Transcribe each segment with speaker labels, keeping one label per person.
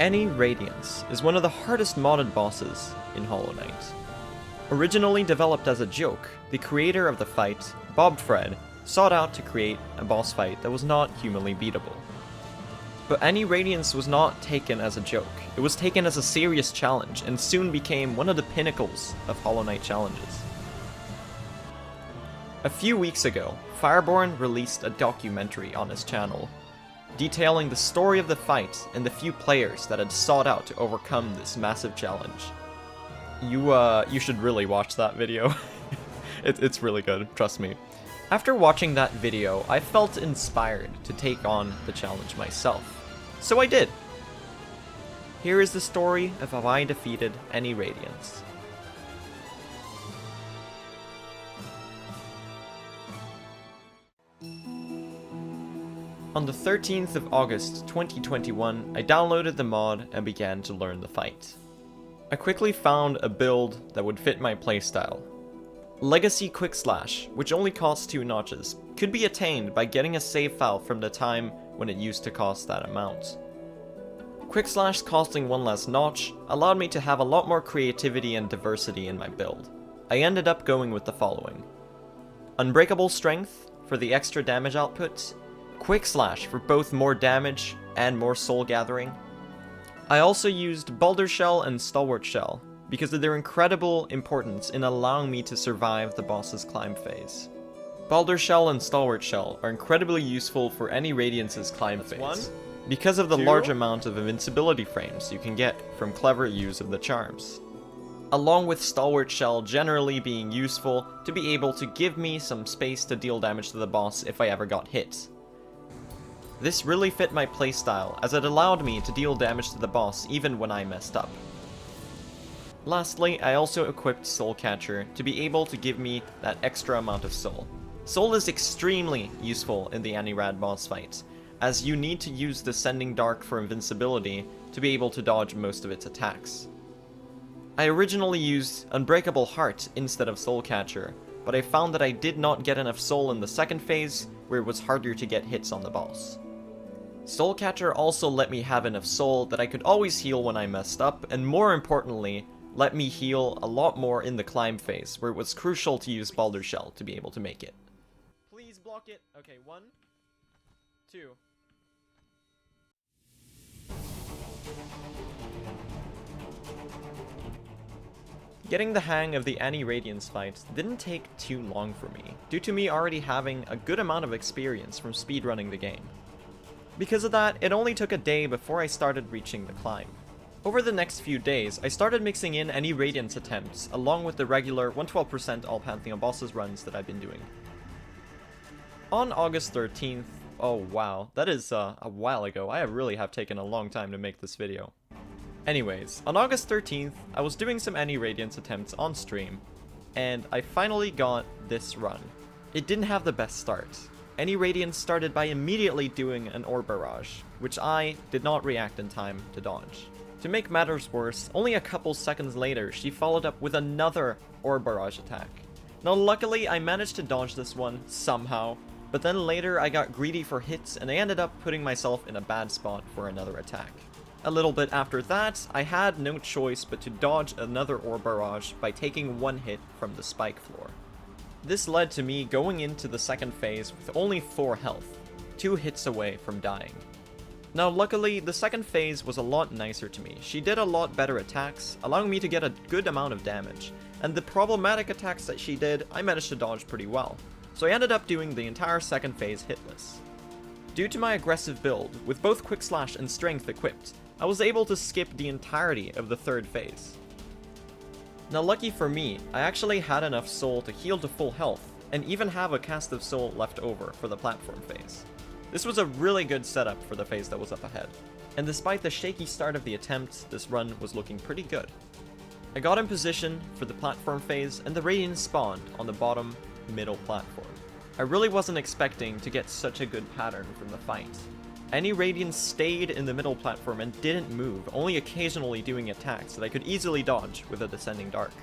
Speaker 1: Any Radiance is one of the hardest modded bosses in Hollow Knight. Originally developed as a joke, the creator of the fight, Bob Fred, sought out to create a boss fight that was not humanly beatable. But Any Radiance was not taken as a joke, it was taken as a serious challenge and soon became one of the pinnacles of Hollow Knight challenges. A few weeks ago, Fireborn released a documentary on his channel, detailing the story of the fight and the few players that had sought out to overcome this massive challenge. You should really watch that video. It's really good, trust me. After watching that video, I felt inspired to take on the challenge myself. So I did. Here is the story of how I defeated Any Radiance. On the 13th of August 2021, I downloaded the mod and began to learn the fight. I quickly found a build that would fit my playstyle. Legacy Quick Slash, which only costs 2 notches, could be attained by getting a save file from the time when it used to cost that amount. Quick Slash costing 1 less notch allowed me to have a lot more creativity and diversity in my build. I ended up going with the following: Unbreakable Strength for the extra damage output, Quick Slash for both more damage and more soul gathering. I also used Baldur Shell and Stalwart Shell because of their incredible importance in allowing me to survive the boss's climb phase. Baldur Shell and Stalwart Shell are incredibly useful for Any Radiance's climb phase because of the large amount of invincibility frames you can get from clever use of the charms, along with Stalwart Shell generally being useful to be able to give me some space to deal damage to the boss if I ever got hit. This really fit my playstyle, as it allowed me to deal damage to the boss even when I messed up. Lastly, I also equipped Soul Catcher to be able to give me that extra amount of soul. Soul is extremely useful in the Any Rad boss fight, as you need to use Descending Dark for invincibility to be able to dodge most of its attacks. I originally used Unbreakable Heart instead of Soul Catcher, but I found that I did not get enough soul in the second phase, where it was harder to get hits on the boss. Soul Catcher also let me have enough soul that I could always heal when I messed up, and more importantly, let me heal a lot more in the climb phase, where it was crucial to use Baldur Shell to be able to make it. Please block it. Okay, 1, 2. Getting the hang of the Any Radiance fight didn't take too long for me, due to me already having a good amount of experience from speedrunning the game. Because of that, it only took a day before I started reaching the climb. Over the next few days, I started mixing in Any Radiance attempts, along with the regular 112% all Pantheon bosses runs that I've been doing. On August 13th, oh wow, that is a while ago, I really have taken a long time to make this video. Anyways, on August 13th, I was doing some Any Radiance attempts on stream, and I finally got this run. It didn't have the best start. Any Radiance started by immediately doing an Orb Barrage, which I did not react in time to dodge. To make matters worse, only a couple seconds later, she followed up with another Orb Barrage attack. Now luckily, I managed to dodge this one, somehow, but then later I got greedy for hits and I ended up putting myself in a bad spot for another attack. A little bit after that, I had no choice but to dodge another Orb Barrage by taking 1 hit from the spike floor. This led to me going into the second phase with only 4 health, 2 hits away from dying. Now luckily, the second phase was a lot nicer to me. She did a lot better attacks, allowing me to get a good amount of damage, and the problematic attacks that she did, I managed to dodge pretty well. So I ended up doing the entire second phase hitless. Due to my aggressive build, with both Quick Slash and Strength equipped, I was able to skip the entirety of the third phase. Now lucky for me, I actually had enough soul to heal to full health, and even have a cast of soul left over for the platform phase. This was a really good setup for the phase that was up ahead, and despite the shaky start of the attempt, this run was looking pretty good. I got in position for the platform phase, and the Radiance spawned on the bottom middle platform. I really wasn't expecting to get such a good pattern from the fight. Any Radiance stayed in the middle platform and didn't move, only occasionally doing attacks that I could easily dodge with a Descending Dark.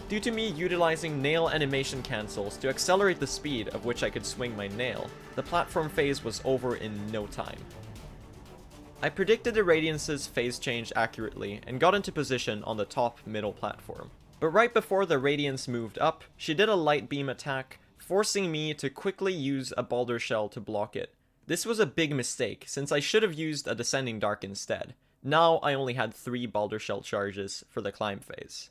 Speaker 1: Due to me utilizing nail animation cancels to accelerate the speed of which I could swing my nail, the platform phase was over in no time. I predicted the Radiance's phase change accurately and got into position on the top middle platform. But right before the Radiance moved up, she did a light beam attack, forcing me to quickly use a Baldur shell to block it. This was a big mistake, since I should have used a Descending Dark instead. Now I only had 3 Baldur shell charges for the climb phase.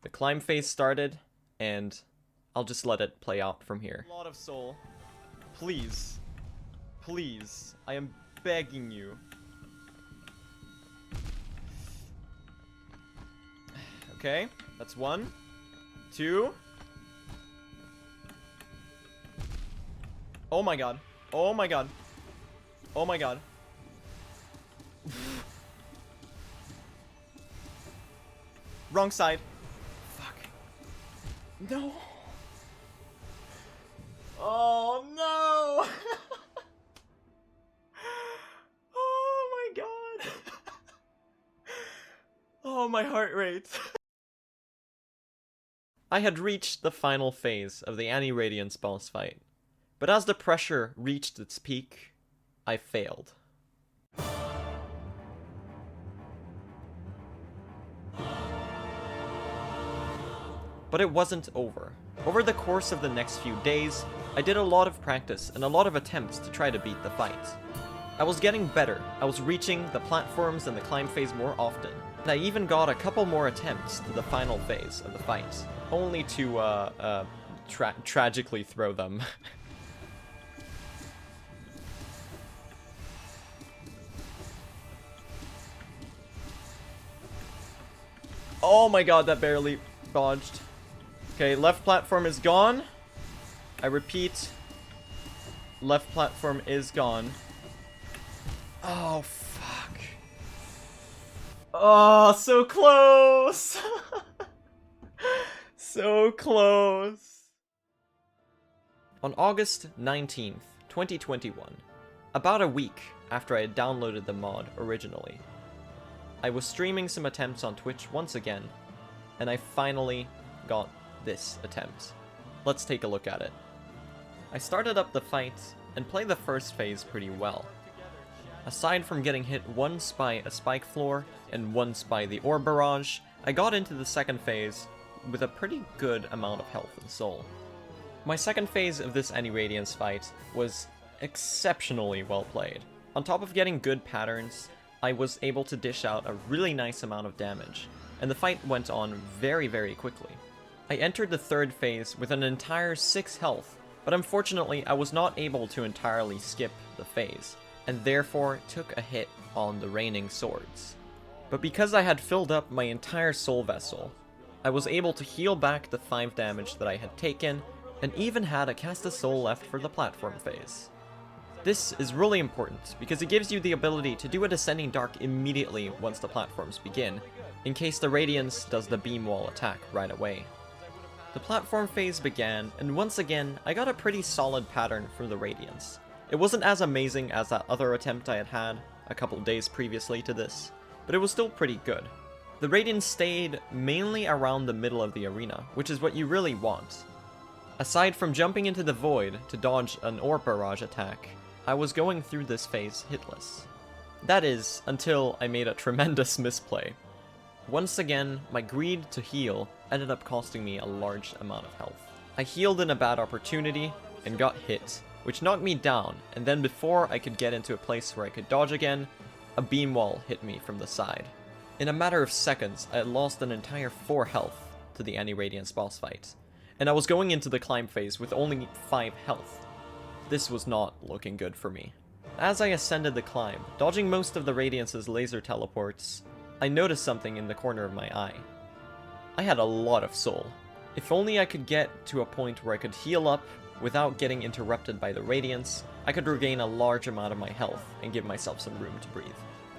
Speaker 1: The climb phase started, and I'll just let it play out from here. A lot of soul. Please. Please. I am begging you. Okay, that's 1, 2. Oh my god. Oh my god. Oh my god. Wrong side. Fuck. No. Oh no. Oh my god. Oh, my heart rate. I had reached the final phase of the Any Radiance boss fight, but as the pressure reached its peak, I failed. But it wasn't over. Over the course of the next few days, I did a lot of practice and a lot of attempts to try to beat the fight. I was getting better, I was reaching the platforms and the climb phase more often, and I even got a couple more attempts to the final phase of the fight, only to, tragically throw them. Oh my god, that barely dodged. Okay, left platform is gone. I repeat, left platform is gone. Oh, fuck. Oh, so close! So close. On August 19th, 2021, about a week after I had downloaded the mod originally, I was streaming some attempts on Twitch once again, and I finally got this attempt. Let's take a look at it. I started up the fight and played the first phase pretty well. Aside from getting hit once by a spike floor and once by the ore barrage, I got into the second phase with a pretty good amount of health and soul. My second phase of this Any Radiance fight was exceptionally well played. On top of getting good patterns, I was able to dish out a really nice amount of damage, and the fight went on very, very quickly. I entered the third phase with an entire 6 health, but unfortunately I was not able to entirely skip the phase, and therefore took a hit on the raining swords. But because I had filled up my entire soul vessel, I was able to heal back the 5 damage that I had taken, and even had a cast of soul left for the platform phase. This is really important, because it gives you the ability to do a Descending Dark immediately once the platforms begin, in case the Radiance does the beam wall attack right away. The platform phase began, and once again, I got a pretty solid pattern from the Radiance. It wasn't as amazing as that other attempt I had had a couple days previously to this, but it was still pretty good. The Radiance stayed mainly around the middle of the arena, which is what you really want. Aside from jumping into the void to dodge an ore barrage attack, I was going through this phase hitless. That is, until I made a tremendous misplay. Once again, my greed to heal ended up costing me a large amount of health. I healed in a bad opportunity and got hit, which knocked me down, and then before I could get into a place where I could dodge again, a beam wall hit me from the side. In a matter of seconds, I had lost an entire 4 health to the Any Radiance boss fight, and I was going into the climb phase with only 5 health. This was not looking good for me. As I ascended the climb, dodging most of the Radiance's laser teleports, I noticed something in the corner of my eye. I had a lot of soul. If only I could get to a point where I could heal up without getting interrupted by the Radiance, I could regain a large amount of my health and give myself some room to breathe.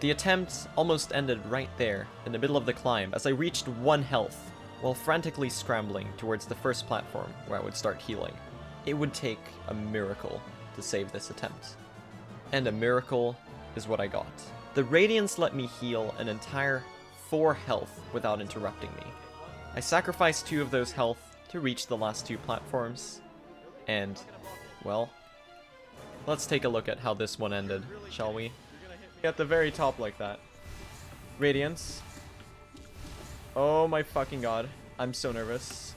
Speaker 1: The attempt almost ended right there, in the middle of the climb, as I reached 1 health, while frantically scrambling towards the first platform where I would start healing. It would take a miracle to save this attempt. And a miracle is what I got. The Radiance let me heal an entire 4 health without interrupting me. I sacrificed 2 of those health to reach the last 2 platforms, and, well, let's take a look at how this one ended, shall we? At the very top like that. Radiance. Oh my fucking god. I'm so nervous.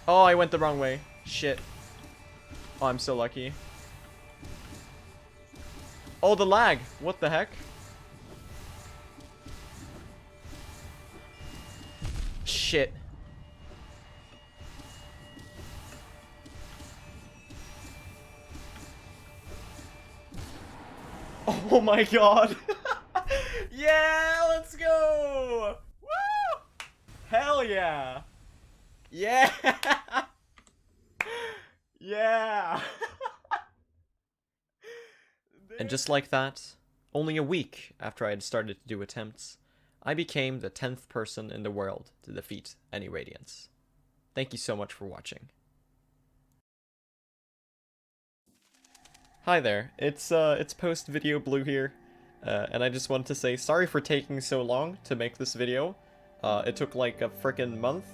Speaker 1: Oh, I went the wrong way. Shit. Oh, I'm so lucky. Oh, the lag. What the heck? Shit. Oh my god. Yeah, let's go. Woo! Hell yeah. Yeah. Yeah. And just like that, only a week after I had started to do attempts, I became the 10th person in the world to defeat Any Radiance. Thank you so much for watching. Hi there, it's post-video Blue here, and I just wanted to say sorry for taking so long to make this video. It took like a frickin' month.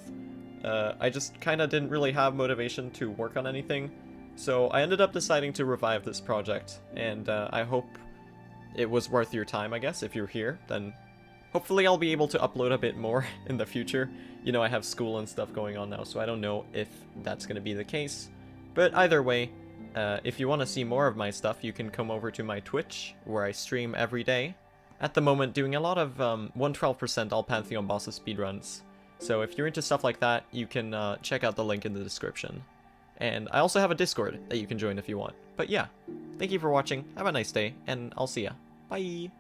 Speaker 1: I just kinda didn't really have motivation to work on anything, so I ended up deciding to revive this project, and I hope it was worth your time, I guess. If you're here, then hopefully I'll be able to upload a bit more in the future. You know, I have school and stuff going on now, so I don't know if that's gonna be the case. But either way, if you want to see more of my stuff, you can come over to my Twitch, where I stream every day. At the moment, doing a lot of 112% all Pantheon bosses speedruns. So if you're into stuff like that, you can check out the link in the description. And I also have a Discord that you can join if you want. But yeah, thank you for watching, have a nice day, and I'll see ya. Bye!